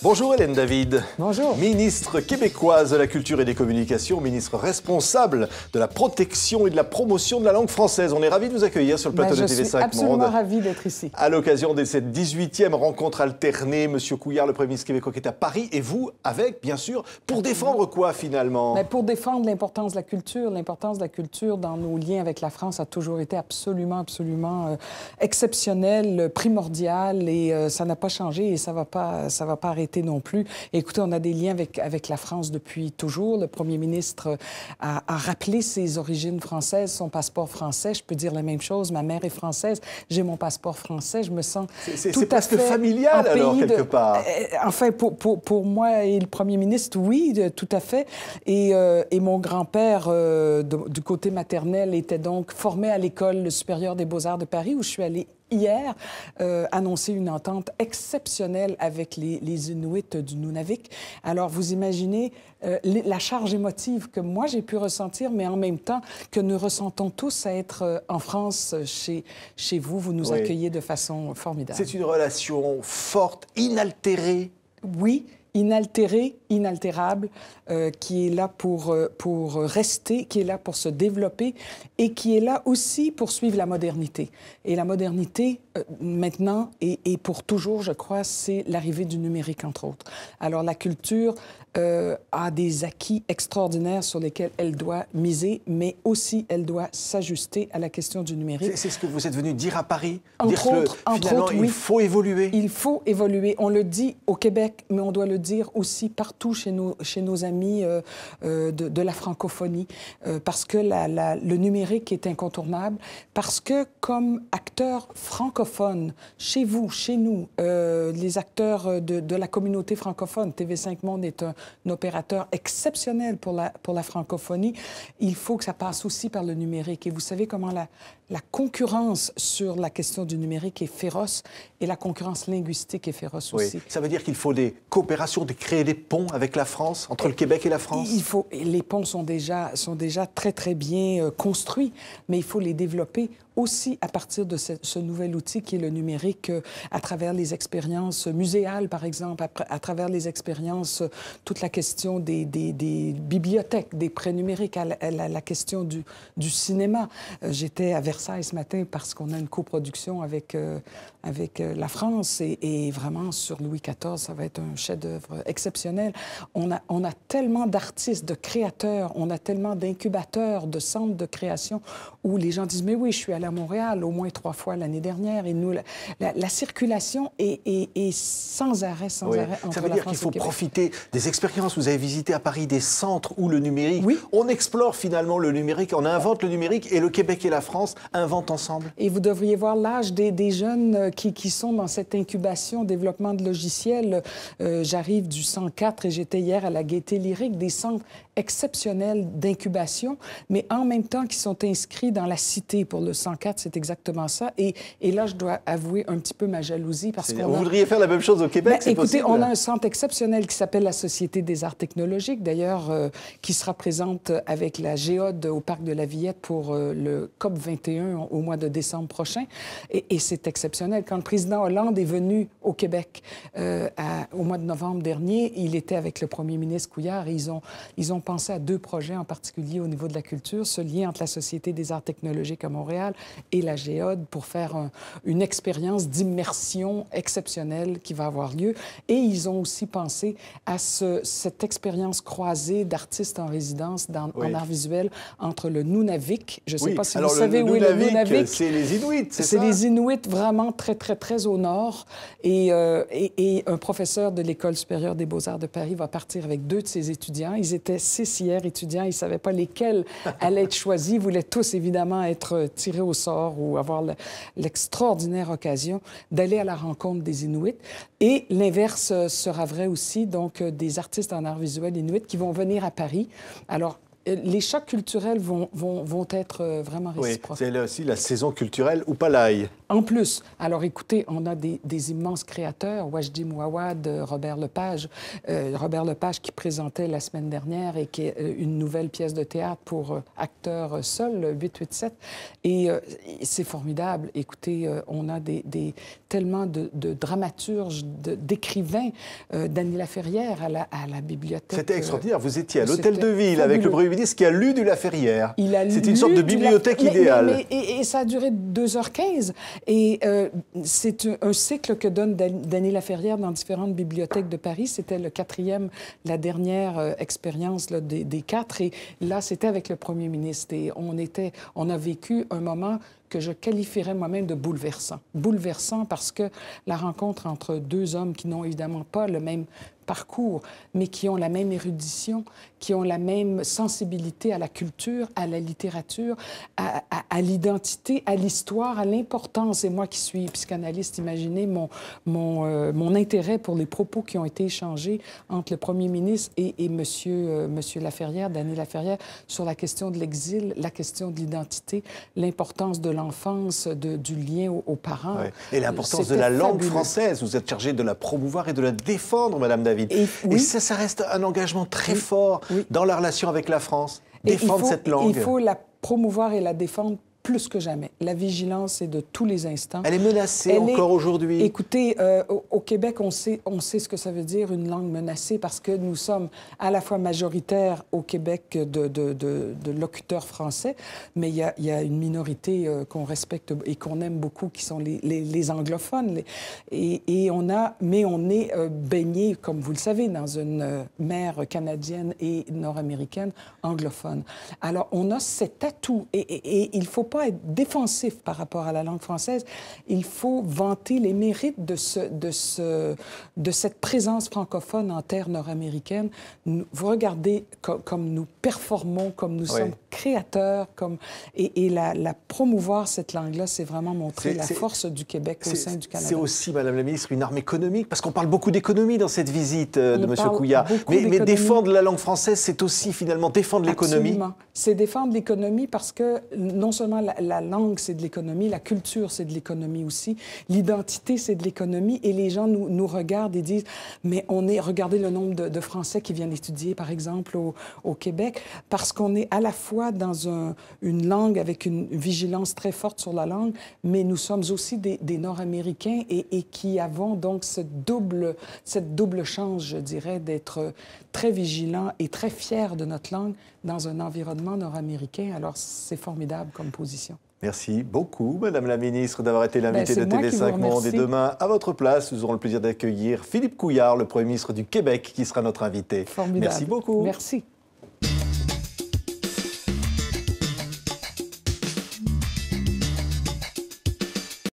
Bonjour Hélène David. Bonjour. Ministre québécoise de la Culture et des Communications, ministre responsable de la protection et de la promotion de la langue française. On est ravis de vous accueillir sur le plateau de TV5 Monde. Je suis absolument ravie d'être ici. À l'occasion de cette 18e rencontre alternée, M. Couillard, le Premier ministre québécois, qui est à Paris, et vous avec, bien sûr, pour défendre quoi finalement? Pour défendre l'importance de la culture. L'importance de la culture dans nos liens avec la France a toujours été absolument exceptionnelle, primordiale, et ça n'a pas changé et ça va pas arrêter non plus. Écoutez, on a des liens avec la France depuis toujours. Le premier ministre a rappelé ses origines françaises, son passeport français. Je peux dire la même chose. Ma mère est française. J'ai mon passeport français. Je me sens tout à presque fait familial, alors, quelque part. Enfin, pour moi et le premier ministre, oui, tout à fait. Et mon grand-père, du côté maternel, était donc formé à l'École supérieure des beaux-arts de Paris, où je suis allée hier, annoncer une entente exceptionnelle avec les Inuits du Nunavik. Alors, vous imaginez la charge émotive que moi, j'ai pu ressentir, mais en même temps que nous ressentons tous à être en France, chez vous. Vous nous accueillez de façon formidable. C'est une relation forte, inaltérée. Oui, inaltérée, inaltérable, qui est là pour rester, qui est là pour se développer et qui est là aussi pour suivre la modernité. Et la modernité, maintenant et pour toujours, je crois, c'est l'arrivée du numérique, entre autres. Alors, la culture a des acquis extraordinaires sur lesquels elle doit miser, mais aussi elle doit s'ajuster à la question du numérique. C'est ce que vous êtes venu dire à Paris? Entre autres, oui. Il faut évoluer. Il faut évoluer. On le dit au Québec, mais on doit le dire aussi partout chez nos amis de la francophonie, parce que le numérique est incontournable, parce que comme acteur francophone, chez vous, chez nous, les acteurs de la communauté francophone, TV5 Monde est un opérateur exceptionnel pour la francophonie, il faut que ça passe aussi par le numérique. Et vous savez comment la concurrence sur la question du numérique est féroce et la concurrence linguistique est féroce aussi. Ça veut dire qu'il faut des coopérations, créer des ponts avec la France, entre le Québec et la France? Les ponts sont déjà très, très bien construits, mais il faut les développer aussi à partir de ce nouvel outil qui est le numérique, à travers les expériences muséales, par exemple, à travers les expériences, toute la question des bibliothèques, des prêts numériques, la question du cinéma. J'étais à Versailles ce matin parce qu'on a une coproduction avec la France et vraiment, sur Louis XIV, ça va être un chef-d'œuvre exceptionnel. On a tellement d'artistes, de créateurs, on a tellement d'incubateurs, de centres de création où les gens disent « Mais oui, je suis allé à Montréal au moins 3 fois l'année dernière. » Et nous, la circulation est sans arrêt entre la France et le Québec. Ça veut dire qu'il faut profiter des expériences. Vous avez visité à Paris des centres où le numérique... Oui. On explore finalement le numérique, on invente le numérique et le Québec et la France inventent ensemble. Et vous devriez voir l'âge des jeunes qui sont dans cette incubation, développement de logiciels. J'arrive du 104 et j'étais hier à la Gaîté Lyrique, des centres exceptionnels d'incubation, mais en même temps qui sont inscrits dans la cité. Pour le 104, c'est exactement ça. Et là, je dois avouer un petit peu ma jalousie parce que... Vous voudriez faire la même chose au Québec, c'est écoutez, possible? on a un centre exceptionnel qui s'appelle la Société des arts technologiques, d'ailleurs, qui sera présente avec la Géode au Parc de la Villette pour le COP 21 au mois de décembre prochain. Et c'est exceptionnel. Quand le président Hollande est venu au Québec au mois de novembre dernier, il était avec le premier ministre Couillard et ils ont pensé à 2 projets en particulier au niveau de la culture, ce lien entre la Société des arts technologiques à Montréal et la Géode pour faire une expérience d'immersion exceptionnelle qui va avoir lieu. Et ils ont aussi pensé à cette expérience croisée d'artistes en résidence en art visuel entre le Nunavik, je ne sais pas si vous savez où est le Nunavik. C'est les Inuits, c'est ça? C'est les Inuits vraiment très, très, très au nord. Et un professeur de l'École supérieure des beaux-arts de Paris va partir avec 2 de ses étudiants. Ils étaient 6 hier étudiants. Ils ne savaient pas lesquels allaient être choisis. Ils voulaient tous, évidemment, être tirés au sort ou avoir l'extraordinaire occasion d'aller à la rencontre des Inuits. Et l'inverse sera vrai aussi, donc des artistes en art visuel inuits qui vont venir à Paris. Alors, les chocs culturels vont être vraiment réciproques. Oui, c'est là aussi la saison culturelle Upalaï. En plus, alors écoutez, on a des immenses créateurs, Wajdi Mouawad, Robert Lepage qui présentait la semaine dernière et qui est une nouvelle pièce de théâtre pour acteurs seuls, 887. Et c'est formidable. Écoutez, on a tellement de dramaturges, d'écrivains, Dany Laferrière à la bibliothèque. C'était extraordinaire. Vous étiez à l'Hôtel de Ville avec le Premier ministre qui a lu du Laferrière. C'était une sorte de bibliothèque idéale. Et ça a duré 2h15. Et c'est un cycle que donne Dany Laferrière dans différentes bibliothèques de Paris. C'était le 4e, la dernière expérience là, des 4. Et là, c'était avec le Premier ministre. Et on a vécu un moment que je qualifierais moi-même de bouleversant. Bouleversant parce que la rencontre entre deux hommes qui n'ont évidemment pas le même parcours, mais qui ont la même érudition, qui ont la même sensibilité à la culture, à la littérature, à l'identité, à l'histoire, à l'importance. Et moi qui suis psychanalyste, imaginez mon intérêt pour les propos qui ont été échangés entre le Premier ministre et monsieur Laferrière, Dany Laferrière, sur la question de l'exil, la question de l'identité, l'importance de l'enfance, du lien aux parents. Ouais. Et l'importance de la langue française. Vous êtes chargée de la promouvoir et de la défendre, Madame David. Et ça reste un engagement très fort dans la relation avec la France. Défendre cette langue. Il faut la promouvoir et la défendre plus que jamais. La vigilance est de tous les instants. Elle est menacée encore aujourd'hui. Écoutez, au Québec, on sait ce que ça veut dire, une langue menacée, parce que nous sommes à la fois majoritaires au Québec de locuteurs français, mais il y a une minorité qu'on respecte et qu'on aime beaucoup, qui sont les anglophones. Mais on est baigné, comme vous le savez, dans une mer canadienne et nord-américaine anglophone. Alors, on a cet atout et il ne faut pas être défensif par rapport à la langue française. Il faut vanter les mérites de cette présence francophone en terre nord-américaine. Vous regardez comme nous performons, comme nous sommes créateurs, et la promouvoir, cette langue-là, c'est vraiment montrer la force du Québec au sein du Canada. C'est aussi, Madame la ministre, une arme économique, parce qu'on parle beaucoup d'économie dans cette visite de M. Couillard. Mais défendre la langue française, c'est aussi finalement défendre l'économie. Absolument. C'est défendre l'économie parce que non seulement la langue, c'est de l'économie, la culture, c'est de l'économie aussi, l'identité, c'est de l'économie, et les gens nous regardent et disent, mais regardez le nombre de Français qui viennent étudier, par exemple, au Québec, parce qu'on est à la fois dans une langue avec une vigilance très forte sur la langue, mais nous sommes aussi des Nord-Américains et qui avons donc cette double chance, je dirais, d'être très vigilants et très fiers de notre langue dans un environnement nord-américain. Alors, c'est formidable comme position. Merci beaucoup, Madame la ministre, d'avoir été l'invitée de TV5 Monde. Et demain, à votre place, nous aurons le plaisir d'accueillir Philippe Couillard, le Premier ministre du Québec, qui sera notre invité. Formidable. Merci beaucoup. Merci.